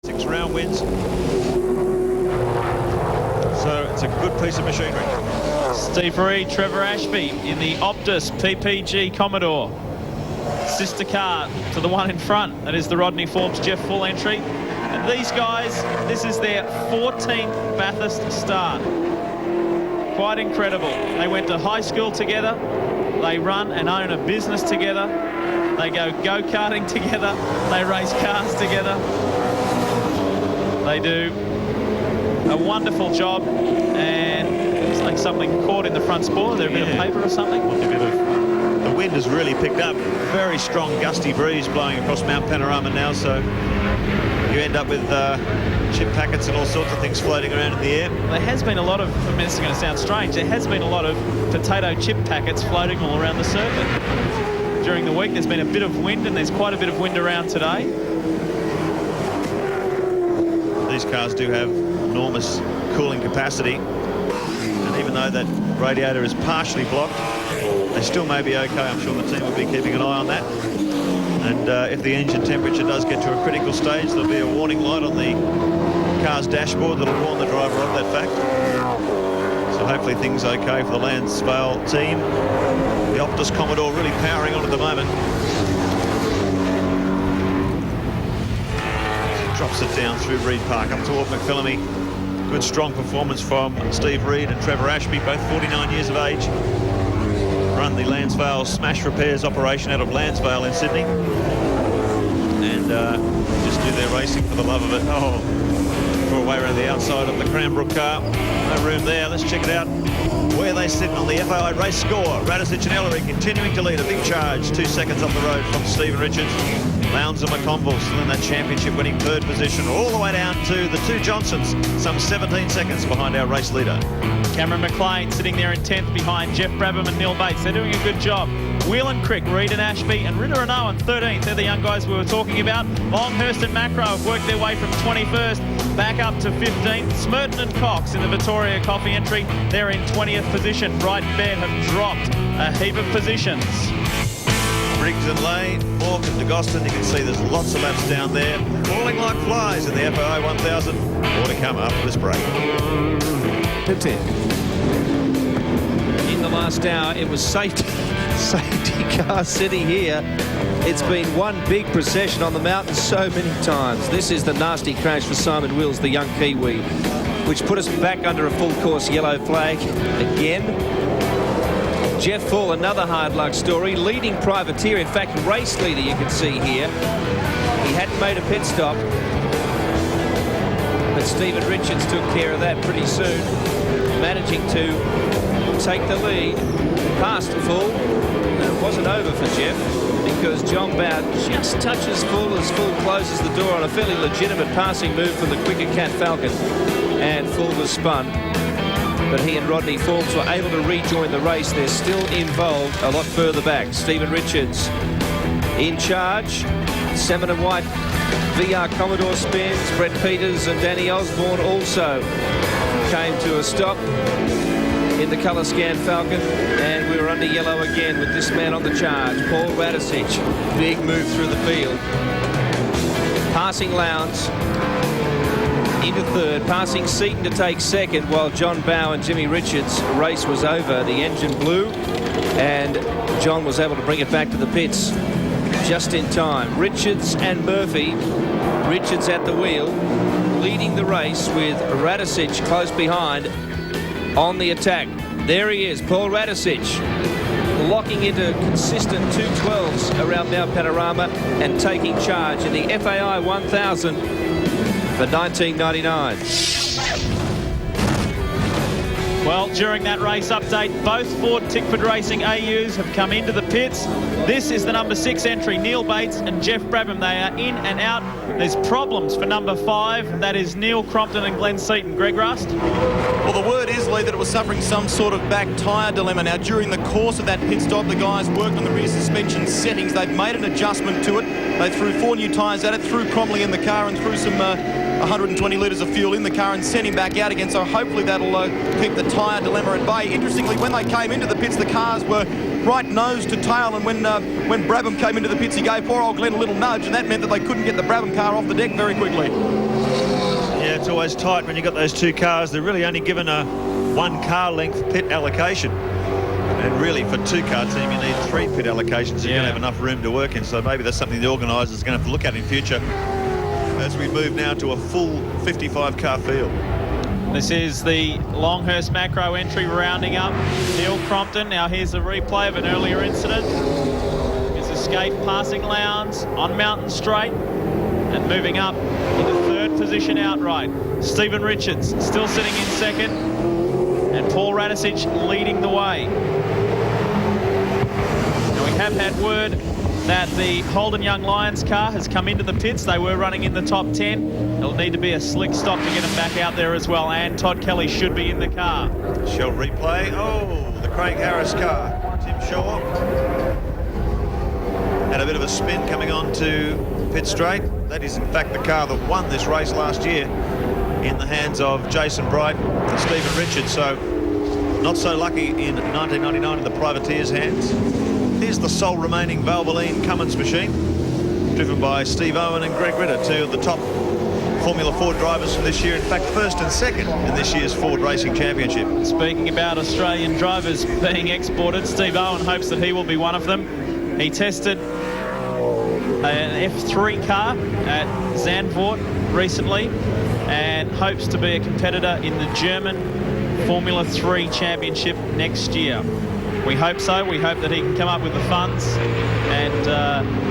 6-round wins. So it's a good piece of machinery. Steve Reed, Trevor Ashby in the Optus PPG Commodore. Sister car to the one in front. That is the Rodney Forbes Jeff Full entry. And these guys, this is their 14th Bathurst start. Quite incredible. They went to high school together. They run and own a business together. They go go-karting together. They race cars together. They do a wonderful job, and it's like something caught in the front spoiler. There a bit of paper or something. The wind has really picked up. Very strong gusty breeze blowing across Mount Panorama now, so you end up with chip packets and all sorts of things floating around in the air. There has been a lot of, I mean, this is going to sound strange, there has been a lot of potato chip packets floating all around the circuit. During the week there's been a bit of wind, and there's quite a bit of wind around today. These cars do have enormous cooling capacity, and even though that radiator is partially blocked, they still may be okay. I'm sure the team will be keeping an eye on that. And if the engine temperature does get to a critical stage, there'll be a warning light on the car's dashboard that'll warn the driver of that fact. So hopefully things okay for the Lansvale team. The Optus Commodore really powering on at the moment. Drops it down through Reed Park up toward McPhillamy. Good strong performance from Steve Reed and Trevor Ashby, both 49 years of age. Run the Lansvale Smash Repairs operation out of Lansvale in Sydney. And just do their racing for the love of it. Oh, draw away around the outside of the Cranbrook car. No room there. Let's check it out. Where they sitting on the FAI race score. Radicic and Ellery continuing to lead a big charge. 2 seconds up the road from Stephen Richards. Lowndes and McConville still in that championship, winning 3rd position, all the way down to the two Johnsons, some 17 seconds behind our race leader. Cameron McLean sitting there in 10th behind Jeff Brabham and Neil Bates. They're doing a good job. Whelan Crick, Reed and Ashby, and Ritter and Owen 13th. They're the young guys we were talking about. Longhurst and Macro have worked their way from 21st back up to 15th. Smerton and Cox in the Victoria Coffee entry. They're in 20th position. Bright and Bear have dropped a heap of positions. Briggs and Lane, Morgan and DeGoston, you can see there's lots of laps down there, falling like flies in the FAI 1000. More to come after this break. In the last hour, it was safety car city here. It's been one big procession on the mountain so many times. This is the nasty crash for Simon Wills, the young Kiwi, which put us back under a full course yellow flag again. Jeff Full, another hard luck story, leading privateer, in fact race leader, you can see here. He hadn't made a pit stop, but Stephen Richards took care of that pretty soon, managing to take the lead past Full. And it wasn't over for Jeff, because John Bowd just touches Full as Full closes the door on a fairly legitimate passing move from the quicker Cat Falcon, and Full was spun. But he and Rodney Forbes were able to rejoin the race. They're still involved a lot further back. Stephen Richards in charge. 7 and white VR Commodore spins. Brett Peters and Danny Osborne also came to a stop in the colour scan Falcon, and we were under yellow again with this man on the charge, Paul Radicic. Big move through the field. Passing Lowndes into 3rd, passing Seaton to take 2nd, while John Bow and Jimmy Richards' race was over. The engine blew, and John was able to bring it back to the pits just in time. Richards and Murphy, Richards at the wheel, leading the race with Radicic close behind on the attack. There he is, Paul Radicic, locking into consistent 212s around Mount Panorama and taking charge in the FAI 1000 for 1999. Well, during that race update, both Ford Tickford Racing AUs have come into the pits. This is the number 6 entry, Neil Bates and Jeff Brabham. They are in and out. There's problems for number 5. That is Neil Crompton and Glenn Seaton. Greg Rust? Well, the word is, Lee, that it was suffering some sort of back tyre dilemma. Now, during the course of that pit stop, the guys worked on the rear suspension settings. They've made an adjustment to it. They threw 4 new tyres at it, threw Cromley in the car and threw some 120 litres of fuel in the car and sent him back out again. So hopefully that'll keep the tyre dilemma at bay. Interestingly, when they came into the pits, the cars were right nose to tail, and when Brabham came into the pits, he gave poor old Glenn a little nudge, and that meant that they couldn't get the Brabham car off the deck very quickly. Yeah, it's always tight when you've got those two cars. They're really only given a 1 car length pit allocation. And really, for 2-car team, you need 3 pit allocations. So you're going to have enough room to work in. So maybe that's something the organisers are going to have to look at in future as we move now to a full 55-car field. This is the Longhurst macro entry rounding up Neil Crompton. Now here's a replay of an earlier incident. His escape passing Lowndes on Mountain Straight and moving up into 3rd position outright. Stephen Richards still sitting in 2nd, and Paul Radisich leading the way. Now we have had word that the Holden Young Lions car has come into the pits. They were running in the top 10. It'll need to be a slick stop to get them back out there as well, and Todd Kelly should be in the car. Shell replay. Oh, the Craig Harris car. Tim Shaw had a bit of a spin coming on to pit straight. That is in fact the car that won this race last year in the hands of Jason Bright and Stephen Richards. So not so lucky in 1999 in the privateer's hands. Here's the sole remaining Valvoline Cummins machine, driven by Steve Owen and Greg Ritter, 2 of the top Formula Ford drivers from this year. In fact, 1st and 2nd in this year's Ford Racing Championship. Speaking about Australian drivers being exported, Steve Owen hopes that he will be one of them. He tested an F3 car at Zandvoort recently and hopes to be a competitor in the German Formula 3 Championship next year. We hope so. We hope that he can come up with the funds and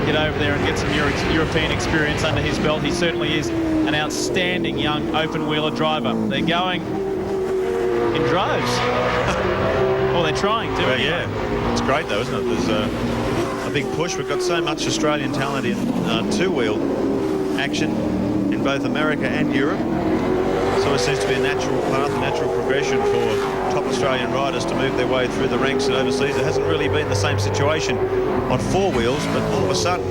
get over there and get some European experience under his belt. He certainly is an outstanding young open-wheeler driver. They're going in droves. Well, they're trying to. Well, yeah, it's great though, isn't it? There's a big push. We've got so much Australian talent in 2-wheel action in both America and Europe. So it seems to be a natural path, a natural progression for top Australian riders to move their way through the ranks and overseas. It hasn't really been the same situation on 4 wheels, but all of a sudden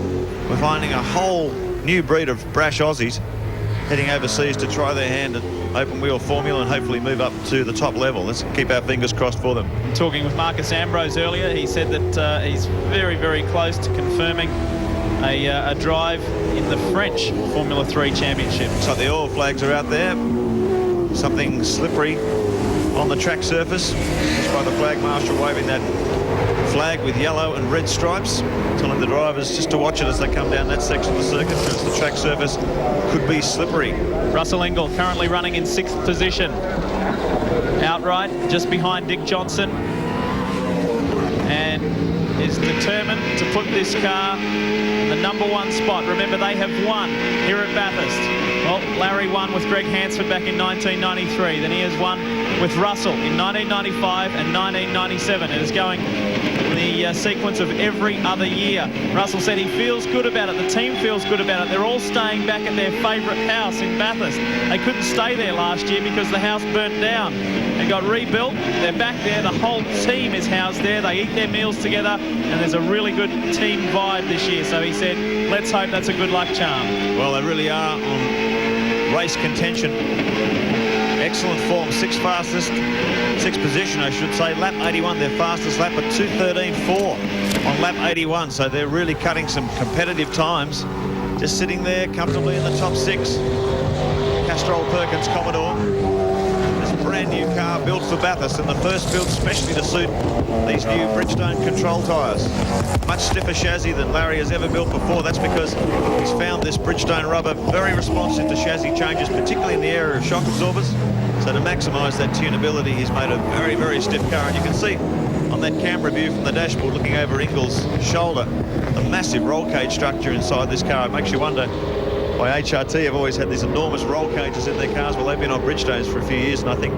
we're finding a whole new breed of brash Aussies heading overseas to try their hand at open wheel formula and hopefully move up to the top level. Let's keep our fingers crossed for them. Talking with Marcus Ambrose earlier, he said that he's very, very close to confirming a drive in the French Formula 3 Championship. So the oil flags are out there. Something slippery on the track surface, just by the flag marshal waving that flag with yellow and red stripes, telling the drivers just to watch it as they come down that section of the circuit, because the track surface could be slippery. Russell Engel currently running in 6th position. Outright, just behind Dick Johnson. And is determined to put this car in the #1 spot. Remember, they have won here at Bathurst. Well, Larry won with Greg Hansford back in 1993. Then he has won with Russell in 1995 and 1997. It is going in the sequence of every other year. Russell said he feels good about it. The team feels good about it. They're all staying back at their favourite house in Bathurst. They couldn't stay there last year because the house burnt down and got rebuilt. They're back there. The whole team is housed there. They eat their meals together, and there's a really good team vibe this year. So he said, let's hope that's a good luck charm. Well, they really are on race contention. Excellent form, 6th fastest, 6th position I should say. Lap 81, their fastest lap at 2:13.4 on lap 81. So they're really cutting some competitive times. Just sitting there comfortably in the top 6. Castrol Perkins Commodore. This brand new car built for Bathurst, and the first built specially to suit these new Bridgestone control tyres. Much stiffer chassis than Larry has ever built before. That's because he's found this Bridgestone rubber very responsive to chassis changes, particularly in the area of shock absorbers. So to maximise that tunability, he's made a very, very stiff car. And you can see on that camera view from the dashboard looking over Ingall's shoulder, the massive roll cage structure inside this car. It makes you wonder why HRT have always had these enormous roll cages in their cars. Well, they've been on Bridgestones for a few years, and I think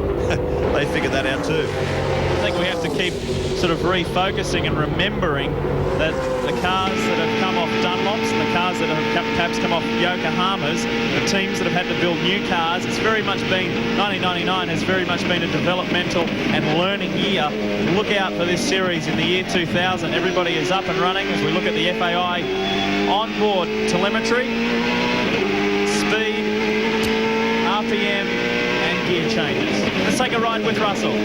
they figured that out too. I think we have to keep sort of refocusing and remembering that the cars that have come off Dunlops and the cars that have perhaps come off Yokohamas, the teams that have had to build new cars, it's very much been, 1999 has very much been a developmental and learning year. Look out for this series in the year 2000. Everybody is up and running as we look at the FAI onboard telemetry, speed, RPM and gear changes. Let's take a ride with Russell.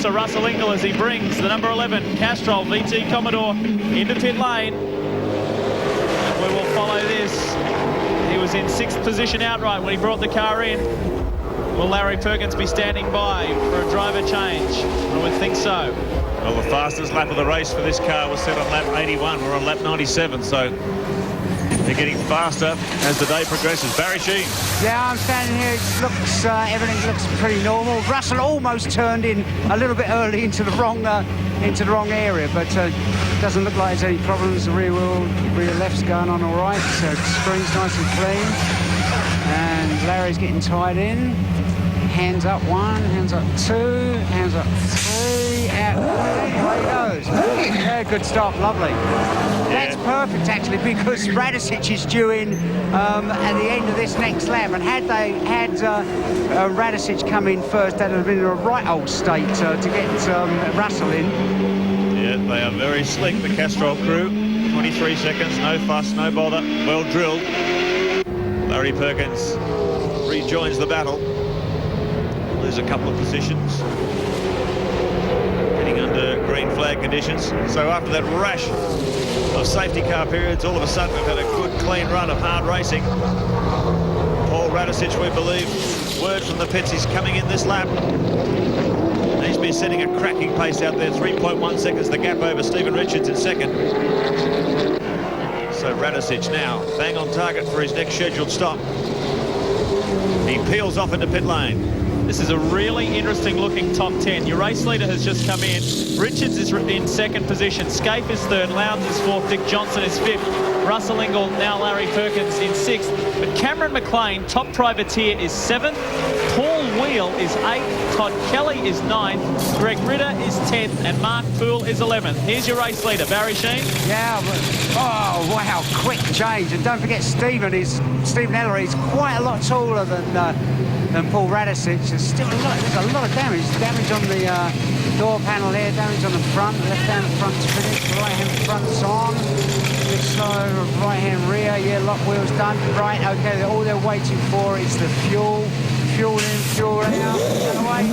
closer, Russell Ingall, as he brings the number 11 Castrol VT Commodore into pit lane. And we will follow this. He was in 6th position outright when he brought the car in. Will Larry Perkins be standing by for a driver change? I would think so. Well, the fastest lap of the race for this car was set on lap 81. We're on lap 97, so they're getting faster as the day progresses. Barry Sheen. Yeah, I'm standing here. It looks, everything looks pretty normal. Russell almost turned in a little bit early into the wrong area, but doesn't look like there's any problems. The rear left's going on all right. So the screen's nice and clean, and Larry's getting tied in. Hands up 1, hands up 2, hands up 3, out. Away he goes. Yeah, good stop, lovely. That's perfect actually, because Radicic is due in at the end of this next lap, and had Radicic come in first, that would have been in a right old state to get Russell in. Yeah, they are very slick, the Castrol crew. 23 seconds, no fuss, no bother, well drilled. Larry Perkins rejoins the battle. Lose a couple of positions. Getting under green flag conditions. So after that rash of safety car periods, all of a sudden we've had a good clean run of hard racing. Paul Radicic, we believe, word from the pits, he's coming in this lap. He's been setting a cracking pace out there, 3.1 seconds the gap over Stephen Richards in second. So Radicic now bang on target for his next scheduled stop. He peels off into pit lane. This is a really interesting looking top 10. Your race leader has just come in. Richards is in 2nd position. Scaife is 3rd. Lowndes is 4th. Dick Johnson is 5th. Russell Ingall, now Larry Perkins in 6th. But Cameron McLean, top privateer, is 7th. Paul Wheel is 8th. Todd Kelly is 9th. Greg Ritter is 10th. And Mark Poole is 11th. Here's your race leader, Barry Sheen. Yeah, oh wow, quick change. And don't forget Stephen Ellery is quite a lot taller than Paul Radicic. There's a lot of damage. Damage on the door panel here, damage on the front, left-hand front's finished, right-hand front's on. Bit slow, right-hand rear, yeah, lock wheel's done. Right, okay, all they're waiting for is the fuel. Fuel in, fuel out, and away.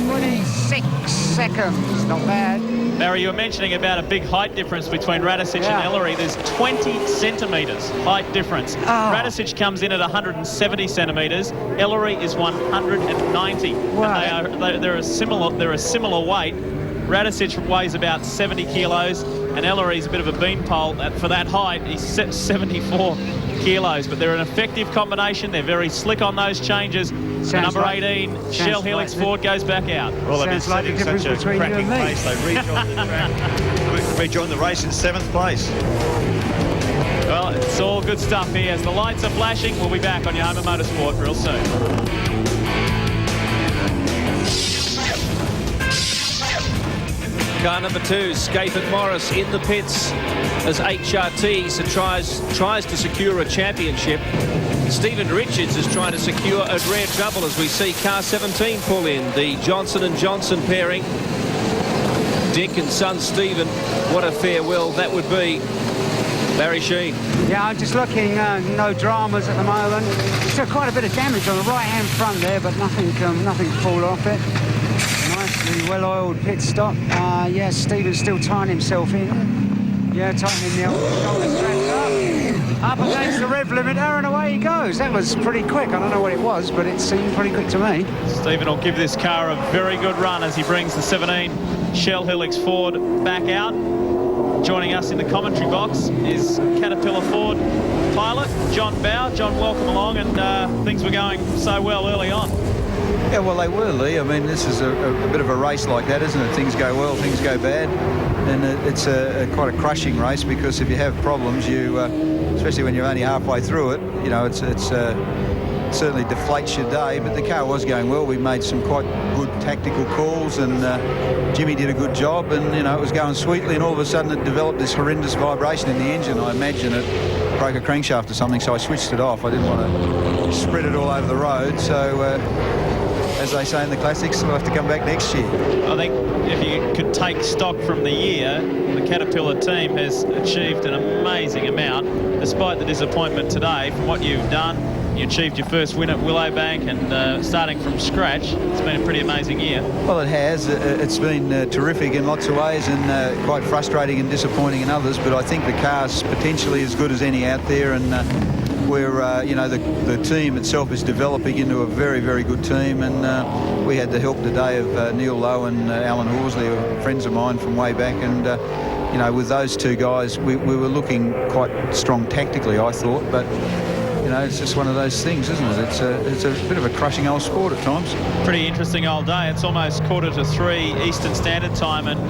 26 seconds, not bad. Barry, you were mentioning about a big height difference between Radicic and Ellery. There's 20 centimetres height difference. Radicic comes in at 170 centimetres. Ellery is 190. Wow. And they're a similar weight. Radicic weighs about 70 kilos, and Ellery's a bit of a beanpole. For that height, he's 74 kilos. But they're an effective combination. They're very slick on those changes. Number 18, Shell Helix Ford goes back out. Well, they've been setting such a cracking pace. They rejoined the track. Rejoined the race in 7th place. Well, it's all good stuff here. As the lights are flashing, we'll be back on your home of motorsport real soon. Car number 2, Scaife Morris in the pits as HRT tries to secure a championship. Stephen Richards is trying to secure a rare trouble as we see car 17 pull in, the Johnson & Johnson pairing. Dick and son Stephen, what a farewell that would be. Barry Sheen. Yeah, I'm just looking, no dramas at the moment. Still quite a bit of damage on the right-hand front there, but nothing to fall off it. Nicely well-oiled pit stop. Yeah, Stephen's still tying himself in. Yeah, tightening the old shoulder straps up against the rev limiter, and away he goes. That was pretty quick. I don't know what it was, but it seemed pretty quick to me. Stephen will give this car a very good run as he brings the 17 Shell Helix Ford back out. Joining us in the commentary box is Caterpillar Ford pilot John Bow. John, welcome along, and things were going so well early on. Yeah, well, they were, Lee. I mean, this is a bit of a race like that, isn't it? Things go well, things go bad. And it's quite a crushing race, because if you have problems, especially when you're only halfway through it, you know, it certainly deflates your day. But the car was going well. We made some quite good tactical calls, and Jimmy did a good job, and, you know, it was going sweetly, and all of a sudden it developed this horrendous vibration in the engine. I imagine it broke a crankshaft or something, so I switched it off. I didn't want to spread it all over the road, so... as they say in the classics, we'll have to come back next year. I think if you could take stock from the year, the Caterpillar team has achieved an amazing amount, despite the disappointment today. From what you've done, You achieved your first win at Willowbank, and starting from scratch, it's been a pretty amazing year. Well, it has. It's been terrific in lots of ways, and quite frustrating and disappointing in others. But I think the car's potentially as good as any out there, and we're, you know, the team itself is developing into a very, very good team. And we had the help today of Neil Lowe and Alan Horsley, who are friends of mine from way back, and you know, with those two guys, we were looking quite strong tactically, I thought, but you know, it's just one of those things, isn't it? It's a bit of a crushing old sport at times. Pretty interesting old day. It's almost 2:45 Eastern Standard Time, and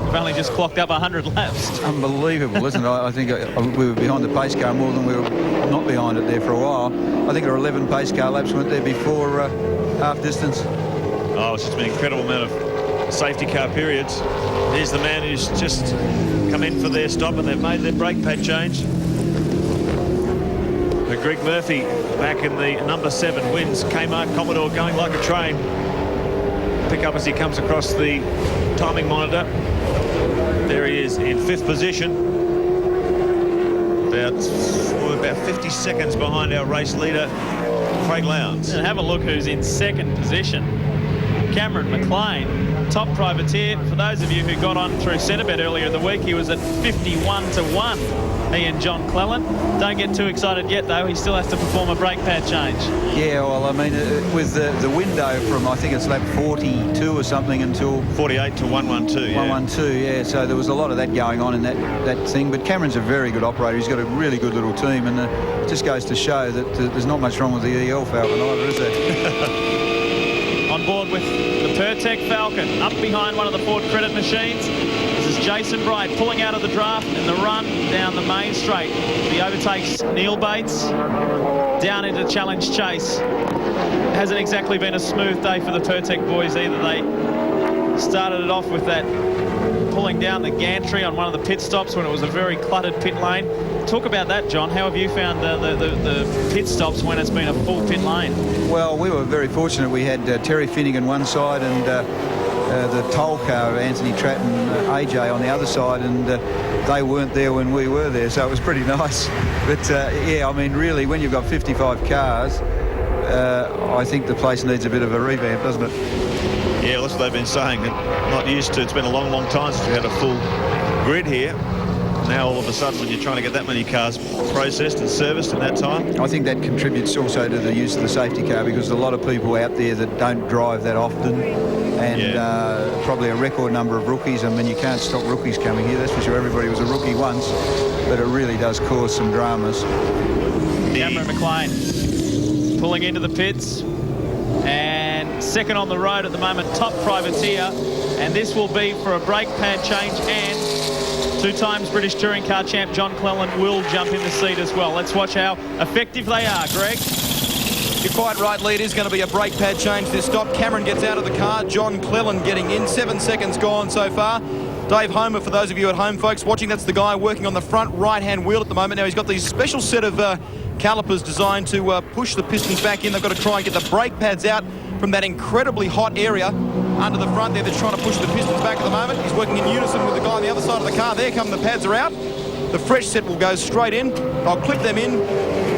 we've only just clocked up 100 laps. It's unbelievable, isn't it? I think we were behind the pace car more than we were not behind it there for a while. I think there were 11 pace car laps went there before half distance. Oh, it's just been an incredible amount of safety car periods. Here's the man who's just come in for their stop, and they've made their brake pad change. But Greg Murphy back in the number 7 wins. Kmart Commodore going like a train. Pick up as he comes across the timing monitor. There he is in 5th position. About 50 seconds behind our race leader, Craig Lowndes. And have a look who's in 2nd position. Cameron McLean, top privateer. For those of you who got on through Centrebet earlier in the week, he was at 51-1. He and John Cleland. Don't get too excited yet, though. He still has to perform a brake pad change. Yeah, well, I mean, with the window from, I think it's lap 42 or something until 48 to 112. Yeah. 112, yeah. So there was a lot of that going on in that thing. But Cameron's a very good operator. He's got a really good little team, and it just goes to show that there's not much wrong with the EL Falcon either, is there? On board with the Pertec Falcon, up behind one of the Ford Credit machines. This is Jason Bright pulling out of the draft in the run down the main straight. He overtakes Neil Bates down into Challenge Chase. It hasn't exactly been a smooth day for the Pertec boys either. They started it off with that pulling down the gantry on one of the pit stops when it was a very cluttered pit lane. Talk about that, John. How have you found the pit stops when it's been a full pit lane? Well, we were very fortunate. We had Terry Finnegan one side and the toll car, Anthony Tratt and AJ on the other side, and they weren't there when we were there, so it was pretty nice. But yeah, I mean, really, when you've got 55 cars, I think the place needs a bit of a revamp, doesn't it? Yeah, that's what they've been saying. Not used to. It's been a long, long time since we had a full grid here. Now all of a sudden, when you're trying to get that many cars processed and serviced in that time. I think that contributes also to the use of the safety car, because there's a lot of people out there that don't drive that often, and probably a record number of rookies. I mean, you can't stop rookies coming here, that's for sure. Everybody was a rookie once, but it really does cause some dramas. Cameron McLean pulling into the pits, and second on the road at the moment, top privateer, and this will be for a brake pad change, and 2 times British Touring Car Champ John Cleland will jump in the seat as well. Let's watch how effective they are, Greg. You're quite right, Lee. It is going to be a brake pad change this stop. Cameron gets out of the car. John Cleland getting in. 7 seconds gone so far. Dave Homer, for those of you at home, folks, watching, that's the guy working on the front right-hand wheel at the moment. Now, he's got these special set of calipers designed to push the pistons back in. They've got to try and get the brake pads out from that incredibly hot area under the front there. They're trying to push the pistons back at the moment. He's working in unison with the guy on the other side of the car. There come the pads are out. The fresh set will go straight in. They'll clip them in.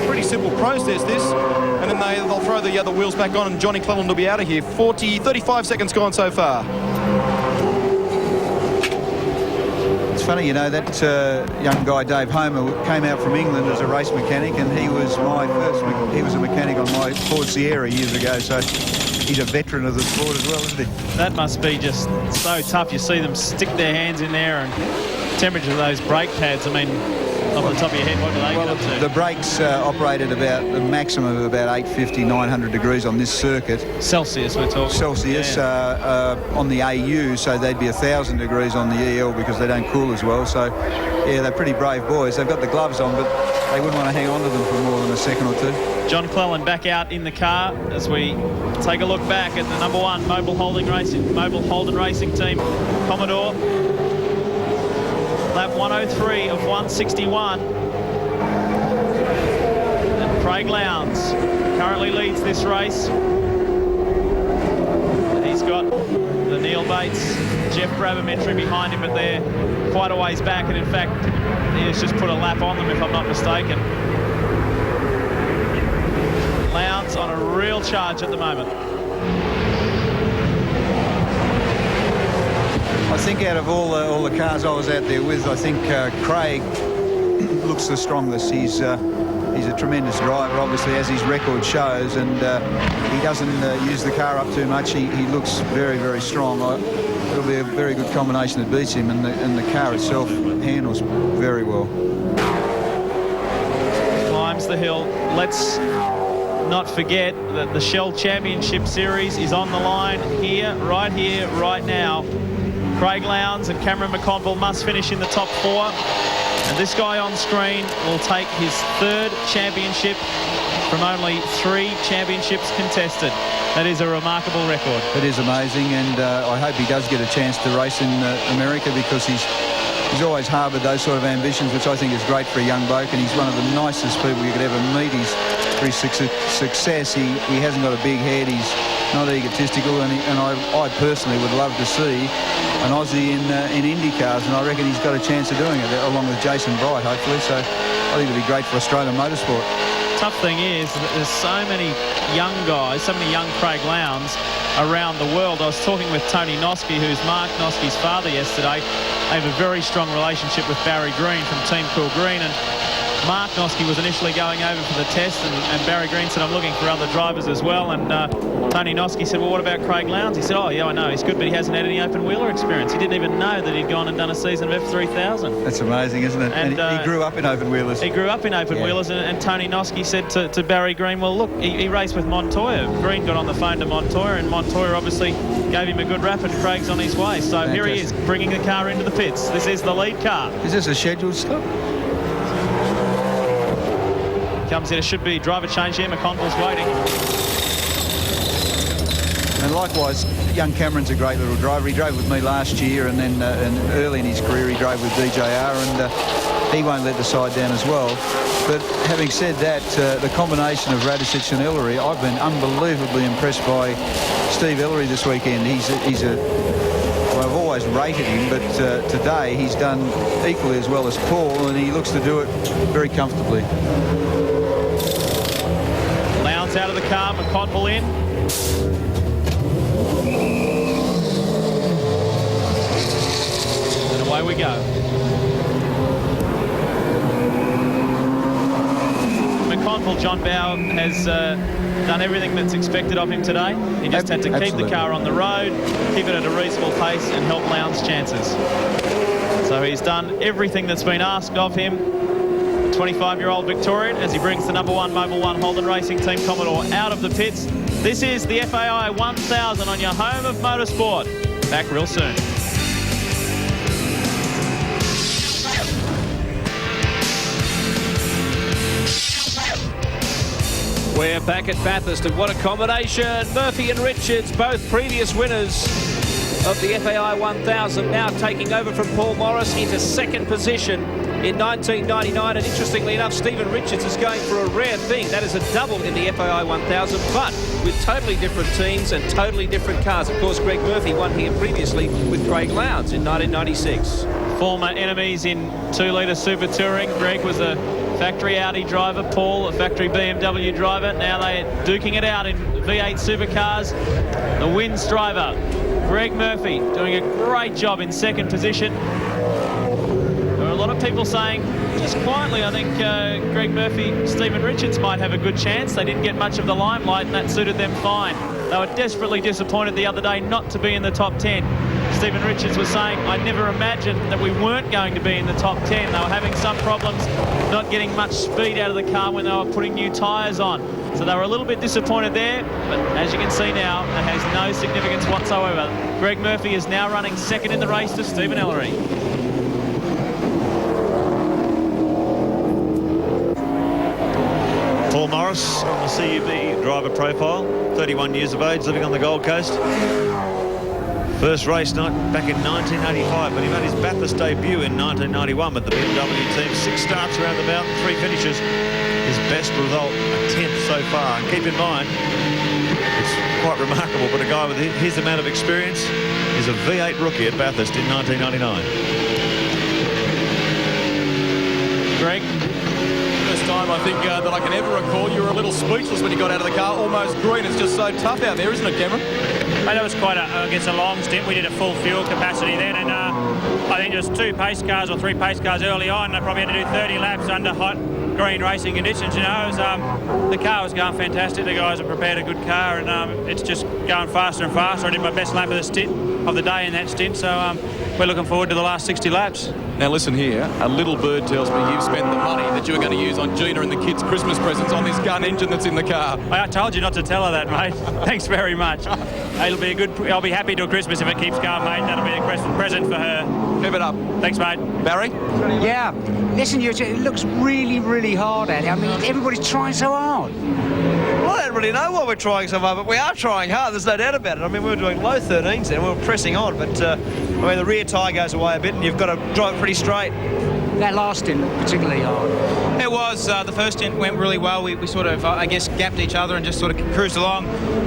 Pretty simple process, this. And then they'll throw the other wheels back on, and Johnny Cleland will be out of here. 35 seconds gone so far. It's funny, you know, that young guy, Dave Homer, came out from England as a race mechanic, and he was he was a mechanic on my Ford Sierra years ago, so he's a veteran of the sport as well, isn't he? That must be just so tough. You see them stick their hands in there, and the temperature of those brake pads, I mean, off the top of your head, what do they get up to? The brakes operate at about the maximum of about 850, 900 degrees on this circuit. Celsius, we're talking. Celsius on the AU, so they'd be 1,000 degrees on the EL because they don't cool as well. So, yeah, they're pretty brave boys. They've got the gloves on, but they wouldn't want to hang on to them for more than a second or two. John Cleland back out in the car as we take a look back at the number 1 Mobile Holden Racing Team, Commodore. Lap 103 of 161. And Craig Lowndes currently leads this race. He's got the Neil Bates, Jeff Brabamentry behind him, but they're quite a ways back, and in fact he has just put a lap on them, if I'm not mistaken. real charge at the moment. I think out of all the cars I was out there with, I think Craig looks the strongest. He's a tremendous driver, obviously, as his record shows, and he doesn't use the car up too much. He looks very, very strong. It'll be a very good combination that beats him, and the car itself handles very well. Climbs the hill. Let's not forget that the Shell Championship Series is on the line here, right now. Craig Lowndes and Cameron McConville must finish in the top 4. And this guy on screen will take his 3rd championship from only 3 championships contested. That is a remarkable record. It is amazing, and I hope he does get a chance to race in America, because he's always harboured those sort of ambitions, which I think is great for a young bloke, and he's one of the nicest people you could ever meet. For his success, he hasn't got a big head, he's not egotistical, and I personally would love to see an Aussie in IndyCars, and I reckon he's got a chance of doing it, along with Jason Bright, hopefully, so I think it'll be great for Australian motorsport. Tough thing is that there's so many young guys, so many young Craig Lowndes around the world. I was talking with Tony Noske, who's Mark Noske's father, yesterday. They have a very strong relationship with Barry Green from Team Cool Green, and Mark Noske was initially going over for the test, and Barry Green said, I'm looking for other drivers as well, and Tony Noske said, well, what about Craig Lowndes? He said, oh, yeah, I know, he's good, but he hasn't had any open-wheeler experience. He didn't even know that he'd gone and done a season of F3000. That's amazing, isn't it? And he grew up in open-wheelers. He grew up in open-wheelers, and Tony Noske said to Barry Green, well, look, he raced with Montoya. Green got on the phone to Montoya, and Montoya obviously gave him a good rap, and Craig's on his way. So fantastic. Here he is, bringing the car into the pits. This is the lead car. Is this a scheduled stop? Comes in, it should be driver change here. McConville's waiting. And likewise, young Cameron's a great little driver. He drove with me last year, and then and early in his career he drove with DJR, and he won't let the side down as well. But having said that, the combination of Radicic and Ellery, I've been unbelievably impressed by Steve Ellery this weekend. Well, I've always rated him, but today he's done equally as well as Paul, and he looks to do it very comfortably. Lowndes out of the car, McConville in. And away we go. McConville, John Bowe, has done everything that's expected of him today. He just had to keep the car on the road, keep it at a reasonable pace, and help Lowndes' chances. So he's done everything that's been asked of him. 25-year-old Victorian, as he brings the #1 Mobil 1 Holden Racing Team Commodore out of the pits. This is the FAI 1000 on your home of motorsport. Back real soon. We're back at Bathurst, and what a combination. Murphy and Richards, both previous winners of the FAI 1000, now taking over from Paul Morris into 2nd position in 1999. And interestingly enough, Stephen Richards is going for a rare thing. That is a double in the FAI 1000, but with totally different teams and totally different cars. Of course, Greg Murphy won here previously with Craig Lowndes in 1996. Former enemies in 2-litre Super Touring. Greg was a factory Audi driver, Paul a factory BMW driver. Now they're duking it out in V8 Supercars. The wins driver, Greg Murphy, doing a great job in 2nd position. There are a lot of people saying, just quietly, I think Greg Murphy, Stephen Richards might have a good chance. They didn't get much of the limelight, and that suited them fine. They were desperately disappointed the other day not to be in the top 10. Stephen Richards was saying, I never imagined that we weren't going to be in the top 10. They were having some problems not getting much speed out of the car when they were putting new tyres on. So they were a little bit disappointed there, but as you can see now, that has no significance whatsoever. Greg Murphy is now running 2nd in the race to Stephen Ellery. Paul Morris on the CUB driver profile, 31 years of age, living on the Gold Coast. First race night back in 1985, but he made his Bathurst debut in 1991 with the BMW team. 6 starts around the mountain, 3 finishes. His best result, a 10th so far. And keep in mind, it's quite remarkable, but a guy with his amount of experience is a V8 rookie at Bathurst in 1999. Greg, first time I think that I can ever recall. You were a little speechless when you got out of the car, almost green. It's just so tough out there, isn't it, Cameron? That was quite a long stint. We did a full fuel capacity then, and I think there was 2 pace cars or 3 pace cars early on. I probably had to do 30 laps under hot green racing conditions. You know, it was, the car was going fantastic. The guys have prepared a good car, and it's just going faster and faster. I did my best lap of the day in that stint, so we're looking forward to the last 60 laps. Now listen here, a little bird tells me you've spent the money that you were going to use on Gina and the kids' Christmas presents on this gun engine that's in the car. I told you not to tell her that, mate. Thanks very much. It'll be I'll be happy till Christmas if it keeps going, mate. That'll be a present for her. Give it up. Thanks, mate. Barry? Yeah. Listen, it looks really, really hard out here. I mean, everybody's trying so hard. Well, I don't really know why we're trying so hard, but we are trying hard. There's no doubt about it. I mean, we were doing low 13s then. We were pressing on, but, I mean, the rear tyre goes away a bit and you've got to drive it pretty straight. That last stint looked particularly hard. It was. The first stint went really well. We sort of, I guess, gapped each other and just sort of cruised along.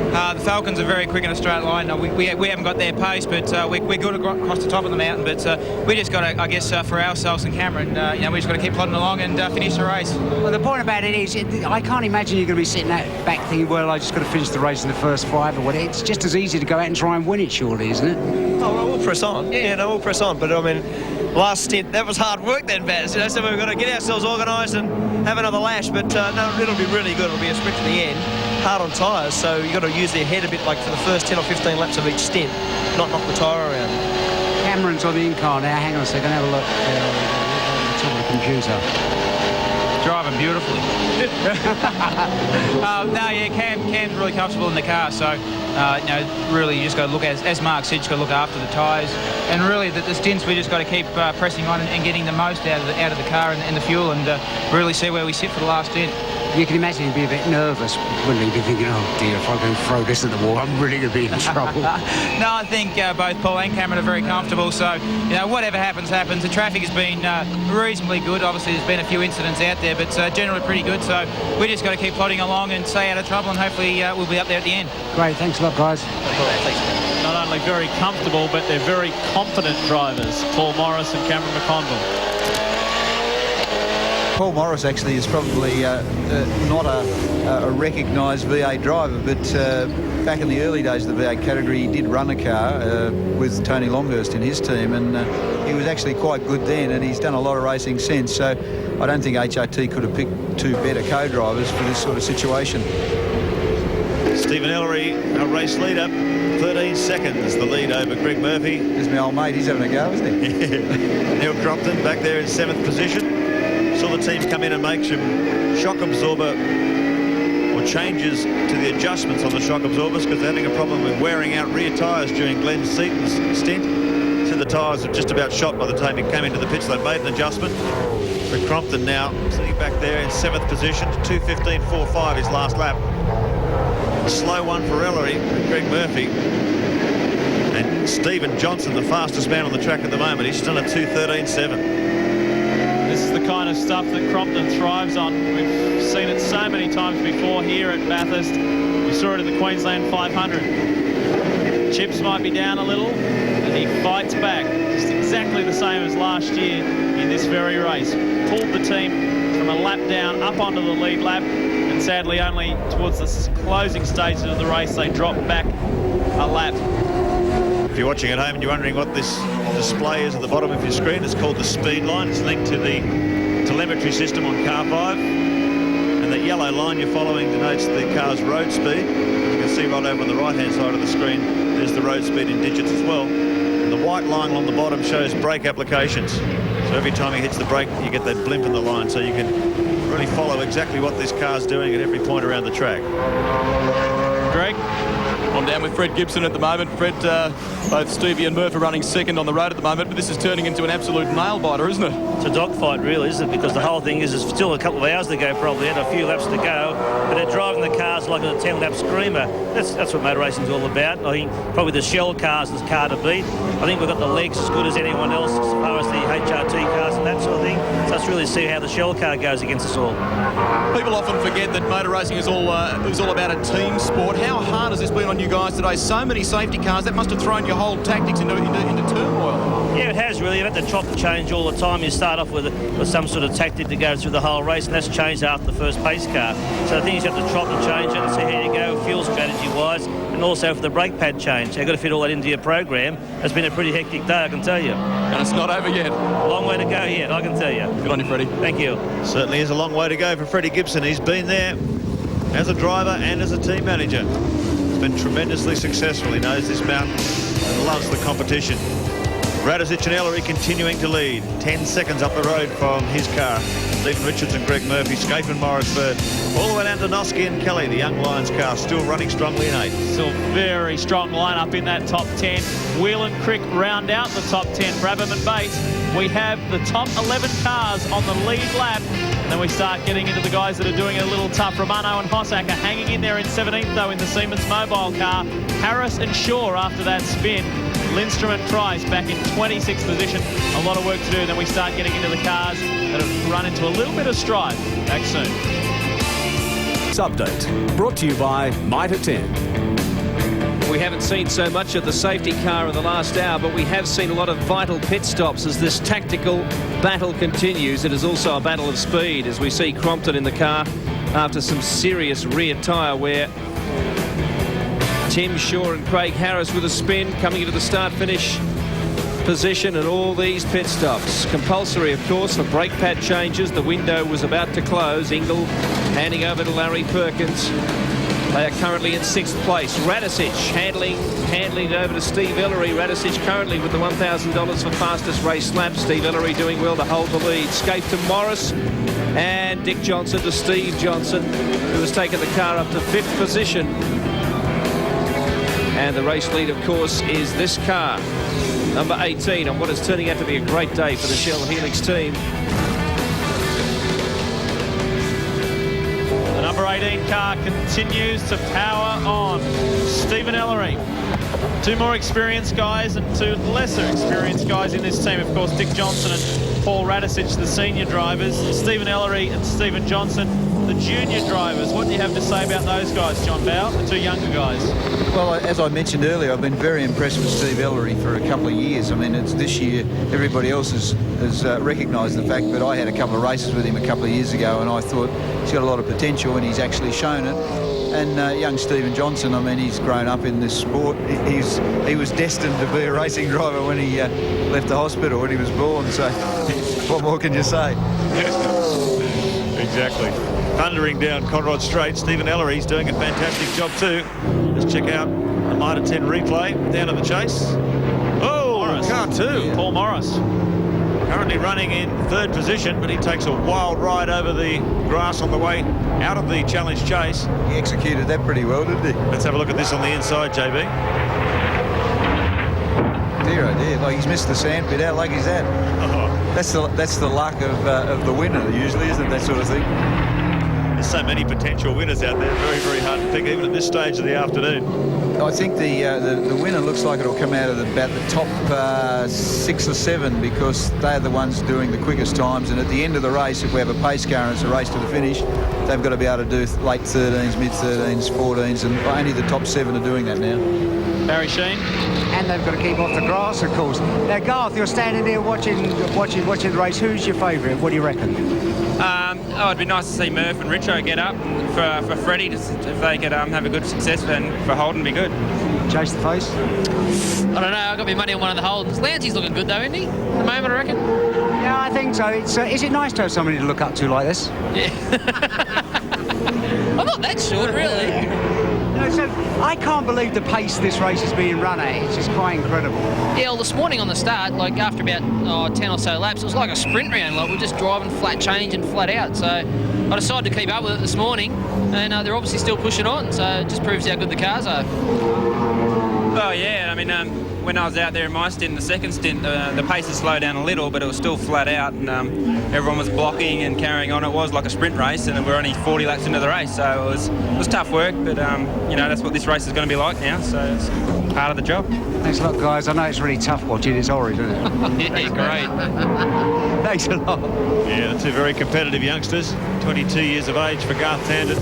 The Falcons are very quick in a straight line. We haven't got their pace, but we're good across the top of the mountain. But we just got to, I guess, for ourselves and Cameron, we just got to keep plodding along and finish the race. Well, the point about it is, I can't imagine you're going to be sitting back thinking, well, I just got to finish the race in the first 5 or whatever. It's just as easy to go out and try and win it, surely, isn't it? Oh, well, we'll press on. Yeah, no, we'll press on. But, I mean, last stint, that was hard work then, Baz. You know, so we've got to get ourselves organised and have another lash. But, no, it'll be really good. It'll be a sprint to the end. Hard on tyres, so you've got to use their head a bit like for the first 10 or 15 laps of each stint, not knock the tyre around. Cameron's on the in-car now. Hang on a second, have a look. It's on the computer. Driving beautifully. Cam's really comfortable in the car, so really you just got to look, as Mark said, you just got to look after the tyres, and really the stints we just got to keep pressing on and getting the most out of the car and the fuel, and really see where we sit for the last stint. You can imagine he'd be a bit nervous, wouldn't he? Be thinking, oh dear, if I can throw this at the wall, I'm really going to be in trouble. No, I think both Paul and Cameron are very comfortable, so whatever happens. The traffic has been reasonably good. Obviously there's been a few incidents out there, but generally pretty good, so we just got to keep plodding along and stay out of trouble, and hopefully we'll be up there at the end. Great, thanks a lot, guys. Not only very comfortable, but they're very confident drivers, Paul Morris and Cameron McConville. Paul Morris actually is probably not a recognised V8 driver, but back in the early days of the V8 category, he did run a car with Tony Longhurst in his team, and he was actually quite good then, and he's done a lot of racing since, so I don't think HRT could have picked 2 better co-drivers for this sort of situation. Stephen Ellery, our race leader, 13 seconds, the lead over Greg Murphy. There's my old mate, he's having a go, isn't he? Neil Crompton back there in 7th position. Saw the team come in and make some shock absorber or changes to the adjustments on the shock absorbers because they're having a problem with wearing out rear tyres during Glenn Seaton's stint. So the tyres were just about shot by the time he came into the pits. They made an adjustment. But Crompton now sitting back there in 7th position, 2:15.45 his last lap. A slow one for Ellery and Greg Murphy. And Stephen Johnson, the fastest man on the track at the moment, he's still at 2:13.7. This is the kind of stuff that Crompton thrives on. We've seen it so many times before here at Bathurst. We saw it at the Queensland 500. Chips might be down a little, and he fights back. Just exactly the same as last year in this very race. Pulled the team from a lap down up onto the lead lap, and sadly only towards the closing stages of the race they dropped back a lap. If you're watching at home and you're wondering what this display is at the bottom of your screen, it's called the speed line. It's linked to the telemetry system on car 5. And that yellow line you're following denotes the car's road speed. You can see right over on the right-hand side of the screen, there's the road speed in digits as well. And the white line along the bottom shows brake applications. So every time he hits the brake, you get that blimp in the line. So you can really follow exactly what this car's doing at every point around the track. Greg? I'm down with Fred Gibson at the moment. Fred, both Stevie and Murph are running second on the road at the moment, but this is turning into an absolute nail-biter, isn't it? It's a dogfight, really, isn't it? Because the whole thing is there's still a couple of hours to go, probably, and a few laps to go, but they're driving the cars like a 10-lap screamer. That's what motor racing's all about. I think probably the Shell cars is the car to beat. I think we've got the legs as good as anyone else as far as the HRT cars and that sort of thing. So let's really see how the Shell car goes against us all. People often forget that motor racing is all about a team sport. How hard has this been on on you guys today. So many safety cars, that must have thrown your whole tactics into turmoil. Yeah, it has really. You've had to chop and change all the time. You start off with some sort of tactic to go through the whole race, and that's changed after the first pace car. So I think you have to chop and change it and see how you go, fuel strategy-wise, and also for the brake pad change. You've got to fit all that into your program. It's been a pretty hectic day, I can tell you. And it's not over yet. Long way to go yet, I can tell you. Good on you, Freddie. Thank you. Certainly is a long way to go for Freddie Gibson. He's been there as a driver and as a team manager. He's been tremendously successful. He knows this mountain and loves the competition. Radicic and Ellery continuing to lead. 10 seconds up the road from his car. Stephen Richards and Greg Murphy, Scape and Morris third. All the way down to Noski and Kelly, the Young Lions car, still running strongly in 8th. Still very strong lineup in that top 10. Wheel and Crick round out the top 10. Brabham and Bates. We have the top 11 cars on the lead lap. And then we start getting into the guys that are doing it a little tough. Romano and Hossacker hanging in there in 17th, though, in the Siemens Mobile car. Harris and Shaw after that spin. Lindstrom and Price back in 26th position. A lot of work to do. Then we start getting into the cars that have run into a little bit of stride. Back soon. Update brought to you by Mitre 10. We haven't seen so much of the safety car in the last hour, but we have seen a lot of vital pit stops as this tactical battle continues. It is also a battle of speed as we see Crompton in the car after some serious rear tyre wear. Tim Shaw and Craig Harris with a spin coming into the start-finish position, and all these pit stops compulsory, of course, for brake pad changes. The window was about to close. Ingle handing over to Larry Perkins. They are currently in 6th place. Radicic handling it over to Steve Ellery. Radicic currently with the $1,000 for fastest race lap. Steve Ellery doing well to hold the lead. Scape to Morris and Dick Johnson to Steve Johnson, who has taken the car up to 5th position. And the race lead, of course, is this car, number 18, on what is turning out to be a great day for the Shell Helix team. The number 18 car continues to power on. Stephen Ellery. 2 more experienced guys and 2 lesser experienced guys in this team. Of course, Dick Johnson and Paul Radicic, the senior drivers. Stephen Ellery and Stephen Johnson, the junior drivers. What do you have to say about those guys, John Bow, the 2 younger guys? Well, as I mentioned earlier, I've been very impressed with Steve Ellery for a couple of years. I mean, it's this year, everybody else has recognised the fact, but I had a couple of races with him a couple of years ago, and I thought he's got a lot of potential, and he's actually shown it. And young Stephen Johnson, I mean, he's grown up in this sport. He was destined to be a racing driver when he left the hospital when he was born, so what more can you say? Exactly. Thundering down Conrod Straight. Stephen Ellery's doing a fantastic job too. Let's check out the Mitre 10 replay down to the chase. Oh, Morris. car 2. Paul Morris. Currently running in 3rd position, but he takes a wild ride over the grass on the way out of the challenge chase. He executed that pretty well, didn't he? Let's have a look at this on the inside, JB. Dear, oh dear, like he's missed the sand pit. How lucky is that? That's the luck of the winner usually, isn't it? That sort of thing. There's so many potential winners out there. Very, very hard to pick, even at this stage of the afternoon. I think the winner looks like it'll come out of about the top 6 or 7, because they're the ones doing the quickest times. And at the end of the race, if we have a pace car and it's a race to the finish, they've got to be able to do late 13s, mid 13s, 14s, and only the top 7 are doing that now. Barry Sheen. And they've got to keep off the grass, of course. Now, Garth, you're standing there watching the race. Who's your favourite? What do you reckon? It'd be nice to see Murph and Richo get up for Freddie, if they could have a good success, and for Holden be good. Chase the face? I don't know. I've got my money on one of the Holdens. Lancey's looking good though, isn't he? At the moment, I reckon. Yeah, I think so. It's is it nice to have somebody to look up to like this? Yeah. I'm not that short, really. No, so I can't believe the pace this race is being run at. It's just quite incredible. Yeah, well, this morning on the start, like after about 10 or so laps, it was like a sprint round. Like we're just driving flat change and flat out. So I decided to keep up with it this morning, and they're obviously still pushing on. So it just proves how good the cars are. Oh yeah, I mean, when I was out there in my stint, the second stint, the pace had slowed down a little, but it was still flat out, and everyone was blocking and carrying on. It was like a sprint race, and we're only 40 laps into the race, so it was tough work, but you know, that's what this race is going to be like now, so it's part of the job. Thanks a lot, guys. I know it's really tough watching. It's horrid, isn't it? Yeah, great. Thanks a lot. Yeah, the 2 very competitive youngsters. 22 years of age for Garth Tandon,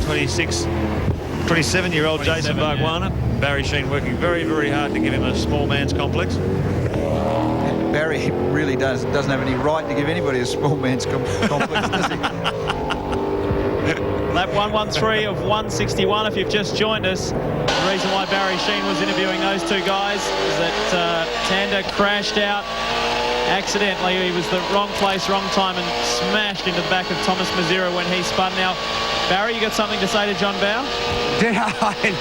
27-year-old Jason Bargwana. Barry Sheen working very, very hard to give him a small man's complex. Barry really doesn't have any right to give anybody a small man's complex, does he? Lap 113 of 161. If you've just joined us, the reason why Barry Sheen was interviewing those two guys is that Tander crashed out accidentally. He was the wrong place, wrong time, and smashed into the back of Thomas Mazzira when he spun. Now, Barry, you got something to say to John Bowe?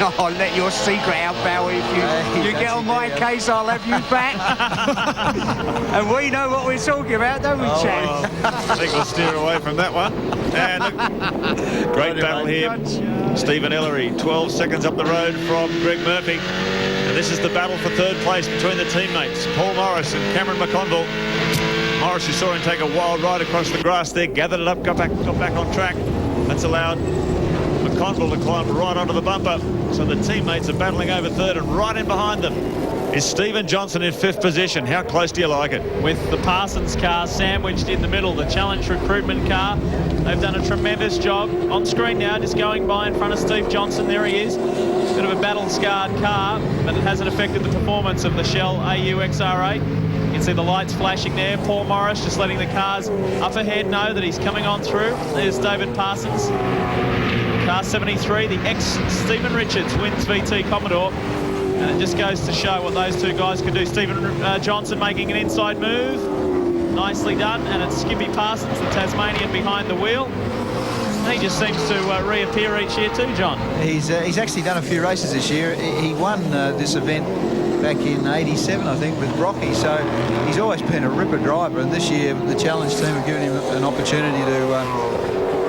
No, I'll let your secret out, Bowie. If you get on my case, I'll have you back. And we know what we're talking about, don't we, Chad? Well, I think we'll steer away from that one. And look, great battle here. Stephen Ellery, 12 seconds up the road from Greg Murphy. And this is the battle for third place between the teammates, Paul Morris and Cameron McConville. Morris, you saw him take a wild ride across the grass there, gathered it up, got back on track. That's allowed McConville to climb right onto the bumper. So the teammates are battling over third, and right in behind them is Stephen Johnson in fifth position. How close do you like it? With the Parsons car sandwiched in the middle, the Challenge recruitment car. They've done a tremendous job. On screen now, just going by in front of Steve Johnson. There he is. Bit of a battle-scarred car, but it hasn't affected the performance of the Shell AU XR8. You can see the lights flashing there. Paul Morris just letting the cars up ahead know that he's coming on through. There's David Parsons. Car 73, the ex-Stephen Richards wins VT Commodore. And it just goes to show what those two guys can do. Stephen Johnson making an inside move. Nicely done. And it's Skippy Parsons, the Tasmanian, behind the wheel. And he just seems to reappear each year too, John. He's actually done a few races this year. He won this event back in '87, I think, with Brocky. So he's always been a ripper driver. And this year, the Challenge team have given him an opportunity to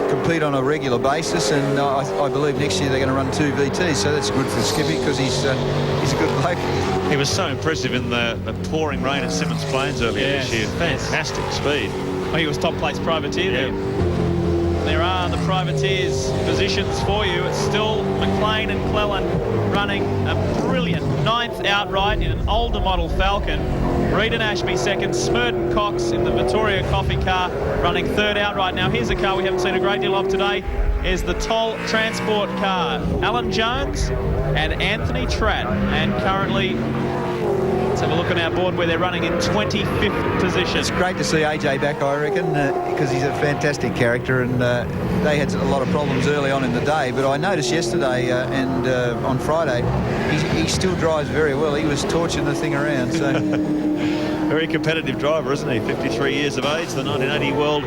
compete on a regular basis, and I believe next year they're going to run 2 VTs, so that's good for Skippy because he's a good bloke. He was so impressive in the pouring rain at Simmons Plains earlier this year. Fantastic speed. Well, he was top place privateer there. There are the privateers positions for you. It's still McLean and Cleland running a brilliant 9th outright in an older model Falcon. Reid and Ashby second, Smurden Cox in the Victoria Coffee car running 3rd outright. Now here's a car we haven't seen a great deal of today, is the Toll Transport car. Alan Jones and Anthony Tratt, and currently, let's have a look on our board where they're running in 25th position. It's great to see AJ back, I reckon, because he's a fantastic character, and they had a lot of problems early on in the day, but I noticed yesterday and on Friday, he still drives very well. He was torching the thing around, so... Very competitive driver, isn't he? 53 years of age, the 1980 World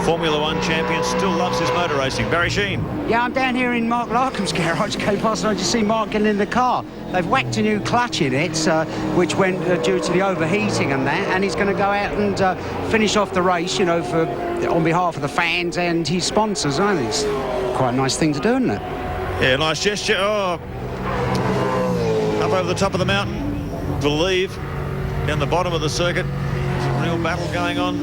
Formula One champion, still loves his motor racing. Barry Sheen. Yeah, I'm down here in Mark Larkham's garage. Came past and I just see Mark getting in the car. They've whacked a new clutch in it, which went due to the overheating and that, and he's going to go out and finish off the race, you know, on behalf of the fans and his sponsors. I think it's quite a nice thing to do, isn't it? Yeah, nice gesture. Oh, up over the top of the mountain, believe. Down the bottom of the circuit, there's a real battle going on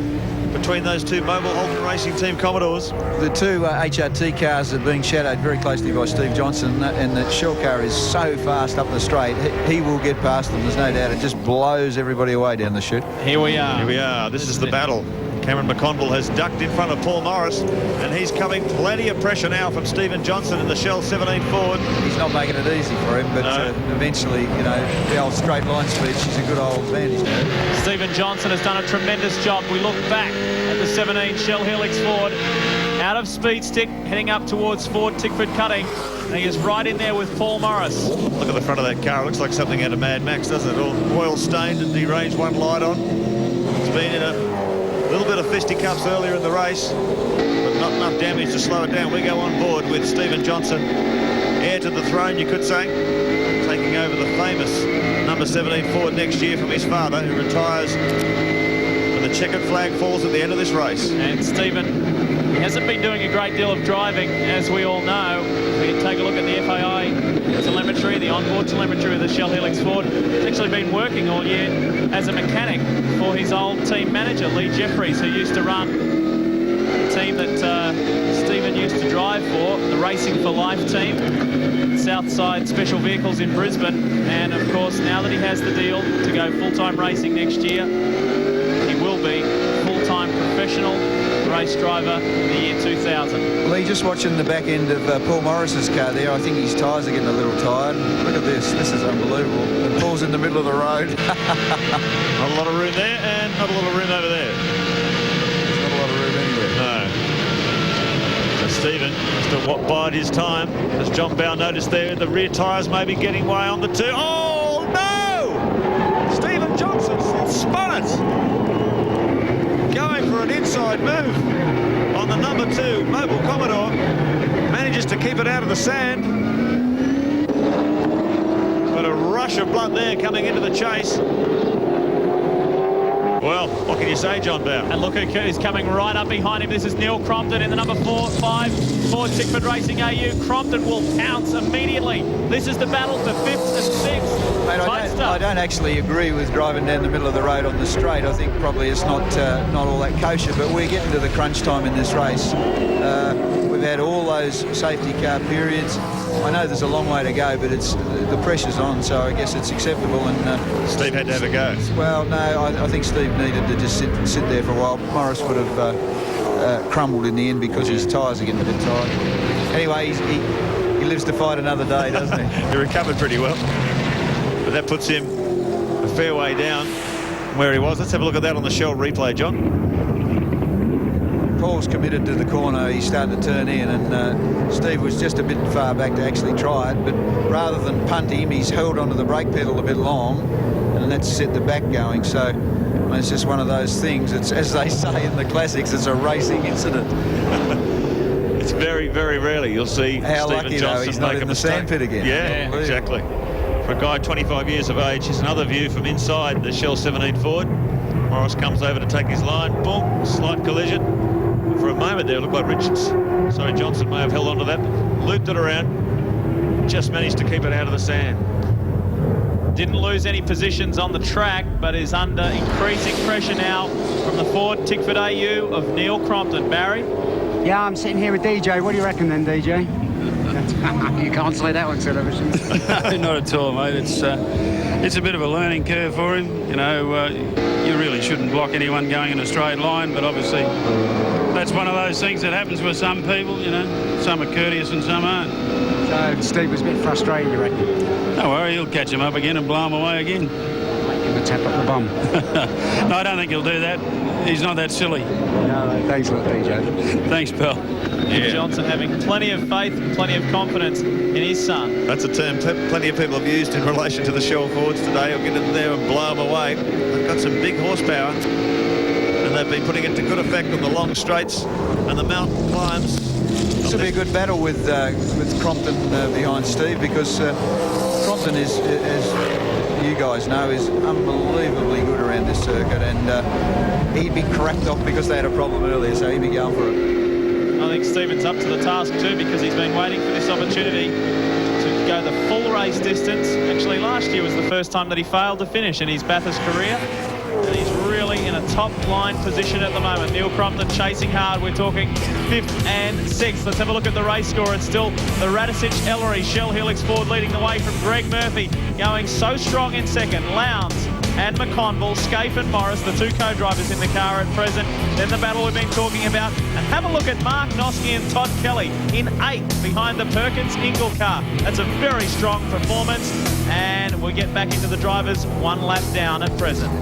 between those two Mobile Holden Racing Team Commodores. The two HRT cars are being shadowed very closely by Steve Johnson, and the Shell car is so fast up the straight. He will get past them, there's no doubt. It just blows everybody away down the chute. Here we are. Here we are. This is the battle. Cameron McConville has ducked in front of Paul Morris, and he's coming plenty of pressure now from Stephen Johnson in the Shell 17 Ford. He's not making it easy for him, but eventually, you know, the old straight line speed, she's a good old advantage now. Stephen Johnson has done a tremendous job. We look back at the 17 Shell Helix Ford, out of speed stick, heading up towards Ford Tickford Cutting. And he is right in there with Paul Morris. Look at the front of that car. It looks like something out of Mad Max, doesn't it? All oil stained and deranged, one light on. It's been in a little bit of fisticuffs earlier in the race, but not enough damage to slow it down. We go on board with Stephen Johnson, heir to the throne, you could say, taking over the famous number 17 Ford next year from his father, who retires when the checkered flag falls at the end of this race. And Stephen, he hasn't been doing a great deal of driving, as we all know. We can take a look at the FAI telemetry, the onboard telemetry of the Shell Helix Ford. He's actually been working all year as a mechanic for his old team manager, Lee Jeffries, who used to run the team that Stephen used to drive for, the Racing for Life team, Southside Special Vehicles in Brisbane. And of course, now that he has the deal to go full-time racing next year, he will be full-time professional race driver of the year 2000. Lee, just watching the back end of Paul Morris's car there, I think his tyres are getting a little tired. Look at this. This is unbelievable. And Paul's in the middle of the road. Not a lot of room there, and not a lot of room over there. There's not a lot of room anywhere. No. So Stephen has to bide his time. As John Bow noticed there, the rear tyres may be getting way on the two. Oh, no! Stephen Johnson spun it. Going for an inside move on the number 2 Mobile Commodore. Manages to keep it out of the sand. But a rush of blood there coming into the chase. Well, what can you say, John Bow? And look who's coming right up behind him. This is Neil Crompton in the number 4-5 Ford Tickford Racing AU. Crompton will pounce immediately. This is the battle for 5th and 6th. Mate, I don't actually agree with driving down the middle of the road on the straight. I think probably it's not all that kosher, but we're getting to the crunch time in this race. We've had all those safety car periods. I know there's a long way to go, but the pressure's on, so I guess it's acceptable. And Steve had to have a go. Well, no, I think Steve needed to just sit there for a while. Morris would have crumbled in the end because his tyres are getting a bit tired. Anyway, he lives to fight another day, doesn't he? He recovered pretty well. But that puts him a fair way down from where he was. Let's have a look at that on the Shell replay, John. Paul's committed to the corner. He started to turn in, and Steve was just a bit far back to actually try it. But rather than punt him, he's held onto the brake pedal a bit long, and that's set the back going. So it's just one of those things. It's, as they say in the classics, it's a racing incident. It's very, very rarely you'll see How Stephen lucky, Johnson though, he's not make in a the sandpit again. Yeah, exactly. For a guy 25 years of age, here's another view from inside the Shell 17 Ford. Morris comes over to take his line. Boom, slight collision. For a moment there, it looked like Johnson may have held on to that, looped it around, just managed to keep it out of the sand. Didn't lose any positions on the track, but is under increasing pressure now from the Ford Tickford AU of Neil Crompton. Barry? Yeah, I'm sitting here with DJ. What do you reckon then, DJ? You can't say that on television. No, not at all, mate. It's a bit of a learning curve for him. You know, you really shouldn't block anyone going in a straight line, but obviously that's one of those things that happens with some people, you know. Some are courteous and some aren't. So Steve was a bit frustrated, you reckon? Don't worry, he'll catch him up again and blow him away again. Make him a tap up the bum. No, I don't think he'll do that. He's not that silly. No, thanks a lot, DJ. Thanks, pal. Yeah. Johnson having plenty of faith, plenty of confidence in his son. That's a term plenty of people have used in relation to the Shell Fords today. He'll get in there and blow them away. They've got some big horsepower, and they've been putting it to good effect on the long straights and the mountain climbs. This will be a good battle with Crompton behind Steve, because Crompton is, as you guys know, is unbelievably good around this circuit, and he'd be cracked off because they had a problem earlier, so he'd be going for it. I think Stephen's up to the task too, because he's been waiting for this opportunity to go the full race distance. Actually, last year was the first time that he failed to finish in his Bathurst career, and he's really in a top line position at the moment. Neil Crompton chasing hard. We're talking 5th and 6th. Let's have a look at the race score. It's still the Radisich Ellery Shell Helix Ford leading the way from Greg Murphy, going so strong in second. Lowndes and McConville, Scaife and Morris, the two co-drivers in the car at present. Then the battle we've been talking about. And have a look at Mark Noske and Todd Kelly in 8th behind the Perkins Ingle car. That's a very strong performance. And we'll get back into the drivers one lap down at present.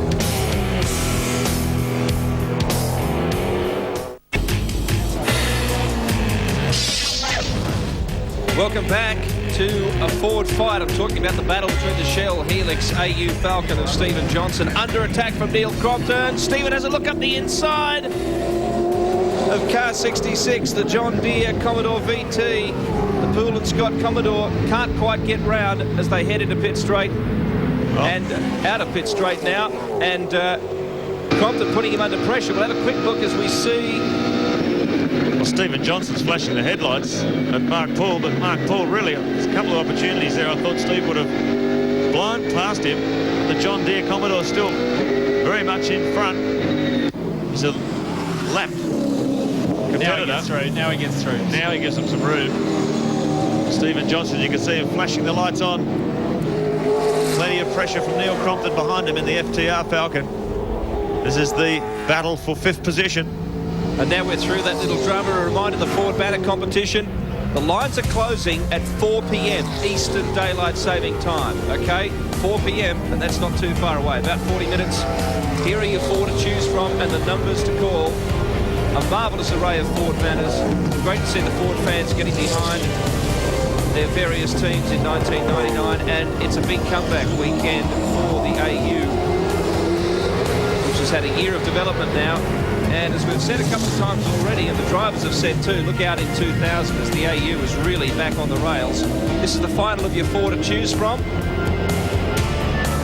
Welcome back to a Ford fight. I'm talking about the battle between the Shell Helix AU Falcon and Stephen Johnson. Under attack from Neil Crompton. Stephen has a look up the inside of car 66, the John Deere Commodore VT. The Poole and Scott Commodore can't quite get round as they head into pit straight. And out of pit straight now. And Crompton putting him under pressure. We'll have a quick look as we see. Stephen Johnson's flashing the headlights at Mark Poole, but Mark Poole really, there's a couple of opportunities there. I thought Steve would have blown past him. The John Deere Commodore still very much in front. He's a lap competitor. Now he gets through. Now he gives him some room. Stephen Johnson, you can see him flashing the lights on. Plenty of pressure from Neil Crompton behind him in the FTR Falcon. This is the battle for 5th position. And now we're through that little drama. A reminder, the Ford Banner competition. The lines are closing at 4 p.m. Eastern Daylight Saving Time, okay? 4 p.m, and that's not too far away, about 40 minutes. Here are your four to choose from and the numbers to call. A marvellous array of Ford banners. Great to see the Ford fans getting behind their various teams in 1999, and it's a big comeback weekend for the AU, which has had a year of development now. And as we've said a couple of times already, and the drivers have said too, look out in 2000 as the AU is really back on the rails. This is the final of your four to choose from.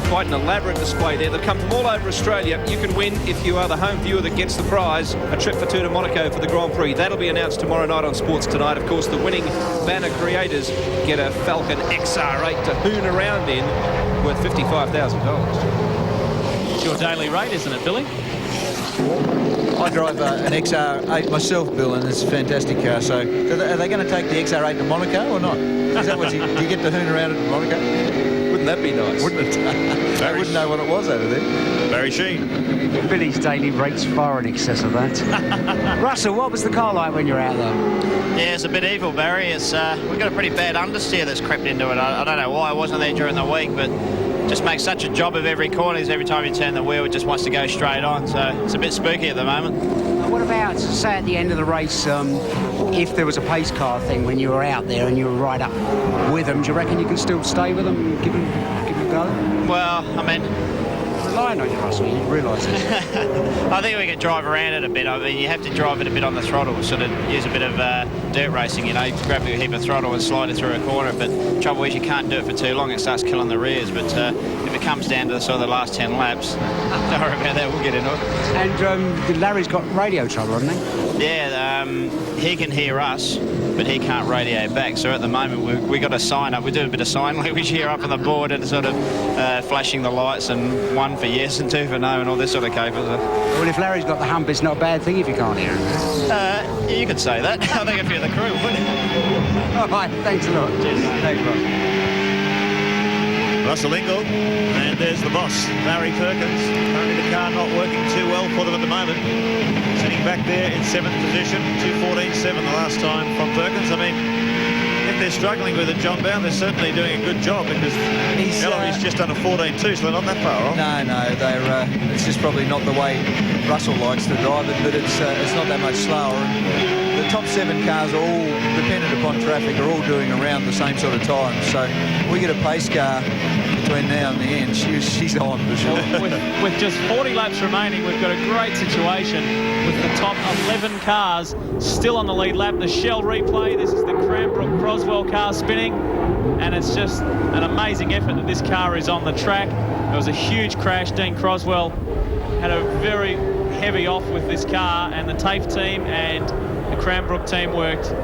Quite an elaborate display there. They've come from all over Australia. You can win, if you are the home viewer that gets the prize, a trip for two to Monaco for the Grand Prix. That'll be announced tomorrow night on Sports Tonight. Of course, the winning banner creators get a Falcon XR8 to hoon around in, worth $55,000. It's your daily rate, isn't it, Billy? I drive an XR8 myself, Bill, and it's a fantastic car. So are they going to take the XR8 to Monaco or not? Is that what do you get to hoon around at Monaco? Wouldn't that be nice? Wouldn't it? They wouldn't know what it was over there. Barry Sheen. Billy's daily rate's far in excess of that. Russell, what was the car like when you're out there? Yeah, it's a bit evil, Barry. It's we've got a pretty bad understeer that's crept into it. I don't know why I wasn't there during the week, but just makes such a job of every corner. Every time you turn the wheel, it just wants to go straight on. So it's a bit spooky at the moment. What about, say, at the end of the race, if there was a pace car thing when you were out there and you were right up with them, do you reckon you can still stay with them and give them a go? Well, I mean, relying on you, Russell, you realise this. I think we could drive around it a bit. I mean, you have to drive it a bit on the throttle, sort of use a bit of dirt racing, you know, grab a heap of throttle and slide it through a corner. But the trouble is you can't do it for too long, it starts killing the rears. But if it comes down to sort of the last 10 laps, don't worry about that, we'll get into it. And Larry's got radio trouble, hasn't he? Yeah, he can hear us, but he can't radio back. So at the moment, we got a sign up. We do a bit of sign language here up on the board and sort of flashing the lights and 1 for yes and 2 for no and all this sort of capers. Well, if Larry's got the hump, it's not a bad thing if you can't hear him. You could say that. I think a few of the crew would. All right, thanks a lot. Cheers. Thanks, Russ. Russell Ingall, and there's the boss, Larry Perkins. Apparently the car not working too well for them at the moment. Sitting back there in 7th position, 2:14.7 the last time from Perkins. I mean, if they're struggling with it, John Bound, they're certainly doing a good job because Ellery's just done a 14.2, so they're not that far off. No, it's just probably not the way Russell likes to drive it, but it's not that much slower. And the top 7 cars are all dependent upon traffic, are all doing around the same sort of time. So we get a pace car between now and the end, she's on for sure. With just 40 laps remaining, we've got a great situation with the top 11 cars still on the lead lap. The Shell replay, this is the Cranbrook-Croswell car spinning, and it's just an amazing effort that this car is on the track. There was a huge crash. Dean Croswell had a very heavy off with this car, and the TAFE team and the Cranbrook team worked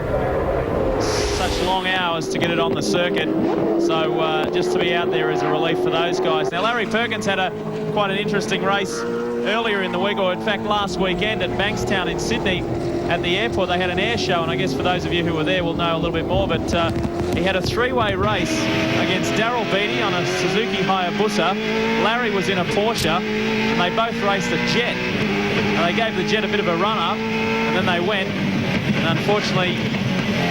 such long hours to get it on the circuit. So just to be out there is a relief for those guys. Now, Larry Perkins had quite an interesting race earlier in the week, or in fact last weekend at Bankstown in Sydney. At the airport, they had an air show, and I guess for those of you who were there will know a little bit more, but he had a 3-way race against Darryl Beattie on a Suzuki Hayabusa. Larry was in a Porsche, and they both raced a Jet. And they gave the Jet a bit of a run-up, and then they went, and unfortunately,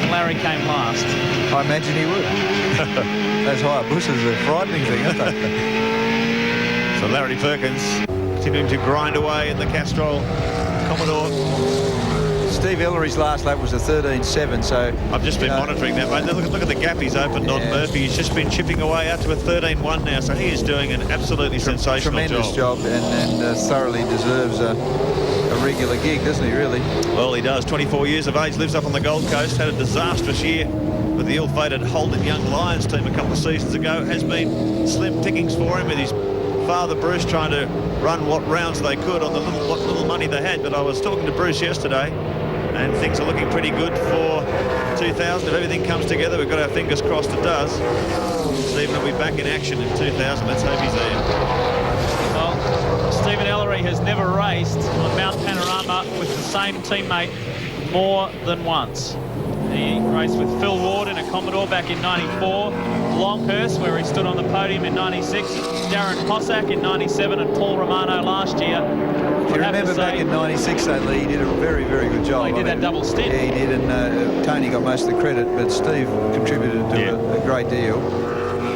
Larry came last. I imagine he would. Those Hayabusas are a frightening thing, aren't they? So Larry Perkins continuing to grind away in the Castrol Commodore. Steve Ellery's last lap was a 13.7, so... I've just been monitoring that, mate. Look at the gap he's opened on Murphy. He's just been chipping away out to a 13.1 now, so he is doing an absolutely sensational tremendous job and thoroughly deserves a regular gig, doesn't he, really? Well, he does. 24 years of age, lives up on the Gold Coast, had a disastrous year with the ill-fated Holden Young Lions team a couple of seasons ago. Has been slim pickings for him with his father Bruce trying to run what rounds they could on the what little money they had. But I was talking to Bruce yesterday, and things are looking pretty good for 2000. If everything comes together, we've got our fingers crossed it does. Stephen will be back in action in 2000. Let's hope he's there. Well, Stephen Ellery has never raced on Mount Panorama with the same teammate more than once. He raced with Phil Ward in a Commodore back in '94. Longhurst, where he stood on the podium in 96, Darren Hossack in 97, and Paul Romano last year. If you remember back in 96, though, Lee, he did a very, very good job. He did that double stint. Yeah, he did, and Tony got most of the credit, but Steve contributed to a great deal.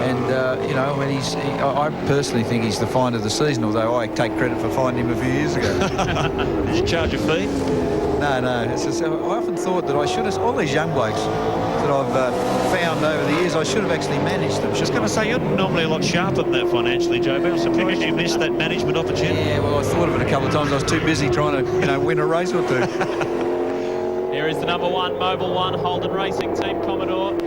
And, you know, when I personally think he's the find of the season, although I take credit for finding him a few years ago. Did you charge a fee? No. It's just, I often thought that I should have, all these young blokes that I've found over the years, I should have actually managed them. I was just going to say, you're normally a lot sharper than that financially, Joe, but I'm surprised you missed that management opportunity. Yeah, well, I thought of it a couple of times. I was too busy trying to, you know, win a race or two. Here is the number 1 Mobil 1 Holden Racing Team Commodore.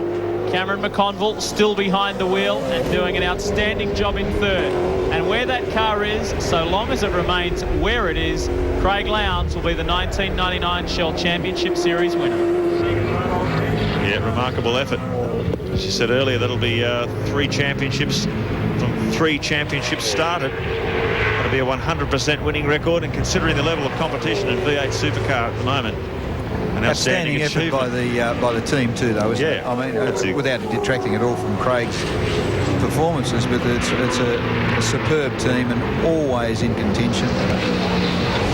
Cameron McConville still behind the wheel and doing an outstanding job in third. And where that car is, so long as it remains where it is, Craig Lowndes will be the 1999 Shell Championship Series winner. Yeah, remarkable effort. As you said earlier, that'll be 3 championships from 3 championships started. That'll be a 100% winning record, and considering the level of competition in V8 Supercar at the moment, an outstanding effort by the team too, though, isn't it? I mean, without detracting at all from Craig's performances, but it's a superb team and always in contention.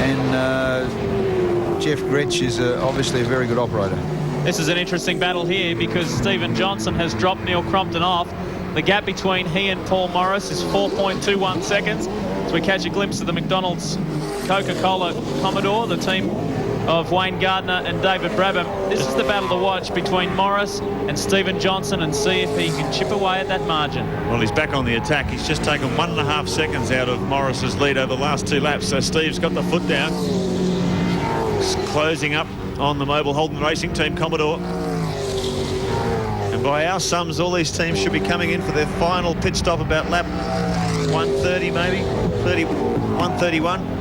And Jeff Gretsch is obviously a very good operator. This is an interesting battle here because Stephen Johnson has dropped Neil Crompton off. The gap between he and Paul Morris is 4.21 seconds. As we catch a glimpse of the McDonald's Coca-Cola Commodore, the team of Wayne Gardner and David Brabham. This is the battle to watch between Morris and Stephen Johnson, and see if he can chip away at that margin. Well, he's back on the attack. He's just taken 1.5 seconds out of Morris's lead over the last 2 laps. So Steve's got the foot down. He's closing up on the Mobil Holden Racing Team Commodore. And by our sums, all these teams should be coming in for their final pit stop about lap 130 maybe, 131.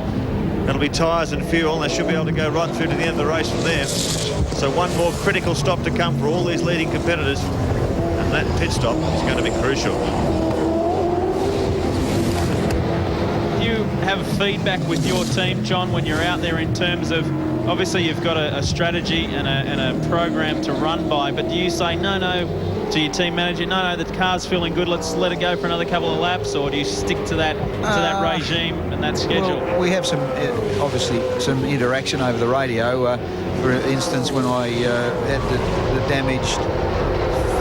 That'll be tyres and fuel, and they should be able to go right through to the end of the race from there. So one more critical stop to come for all these leading competitors, and that pit stop is going to be crucial. Do you have feedback with your team, John, when you're out there in terms of, obviously you've got a strategy and a program to run by, but do you say, no, to your team manager, no, the car's feeling good, let's let it go for another couple of laps, or do you stick to that regime and that schedule? Well, we have obviously some interaction over the radio. For instance, when I had the damaged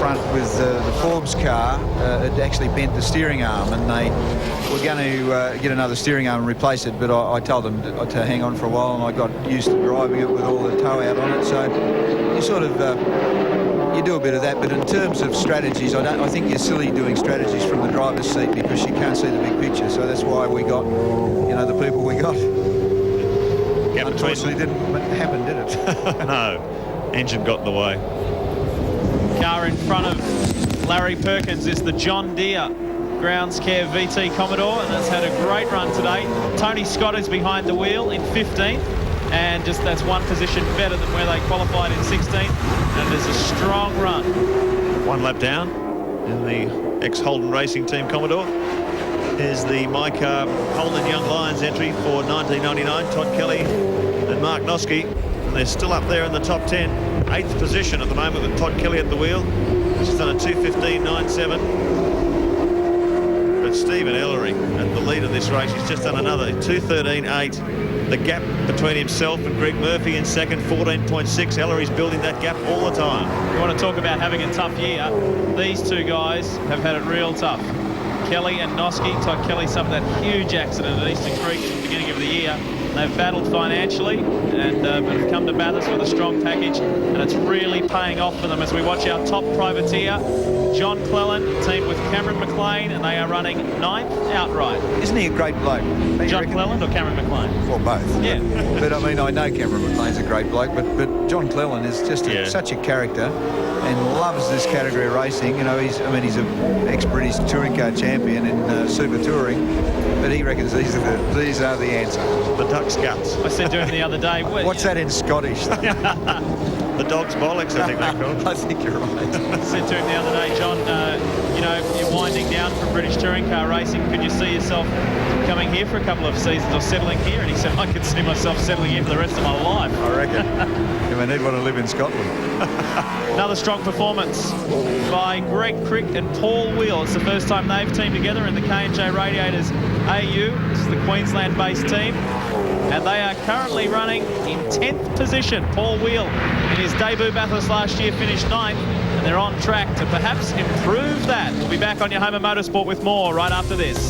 front with the Forbes car, it actually bent the steering arm, and they were going to get another steering arm and replace it, but I told them to hang on for a while, and I got used to driving it with all the tow out on it. So you sort of you do a bit of that, but in terms of strategies, I think you're silly doing strategies from the driver's seat because you can't see the big picture. So that's why we got, you know, the people we got. Unfortunately, didn't happen, did it? No, engine got in the way. Car in front of Larry Perkins is the John Deere Grounds Care VT Commodore, and that's had a great run today. Tony Scott is behind the wheel in 15th, and just that's one position better than where they qualified in 16th, and it is a strong run. 1 lap down in the ex-Holden Racing Team Commodore. Here's the My Car Holden Young Lions entry for 1999, Todd Kelly and Mark Noske, and they're still up there in the top 10. 8th position at the moment with Todd Kelly at the wheel. He's done a 2:15.97. But Stephen Ellery at the lead of this race, he's just done another 2:13.8. The gap between himself and Greg Murphy in second, 14.6. Ellery's building that gap all the time. You want to talk about having a tough year? These two guys have had it real tough. Kelly and Noske. Todd Kelly suffered that huge accident at Eastern Creek at the beginning of the year. They've battled financially and but have come to Bathurst with a strong package, and it's really paying off for them as we watch our top privateer, John Cleland, teamed with Cameron McLean, and they are running 9th outright. Isn't he a great bloke? John Cleland or Cameron McLean? Well, both. Yeah. But I mean, I know Cameron McLean's a great bloke, but John Cleland is just such a character and loves this category of racing. You know, he's an ex-British touring car champion in Super Touring, but he reckons these are the answer. The duck's guts. I said to him the other day, what's that in Scottish? The dog's bollocks, I think they're called. I think you're right. I said to him the other day, John, you know, you're winding down run from British touring car racing. Could you see yourself coming here for a couple of seasons or settling here? And he said, I could see myself settling here for the rest of my life. I reckon. You may need one to live in Scotland. Another strong performance by Greg Crick and Paul Wheel. It's the first time they've teamed together in the K&J Radiators AU. This is the Queensland-based team. And they are currently running in 10th position. Paul Wheel, in his debut Bathurst last year, finished 9th. And they're on track to perhaps improve that. We'll be back on your home of motorsport with more right after this.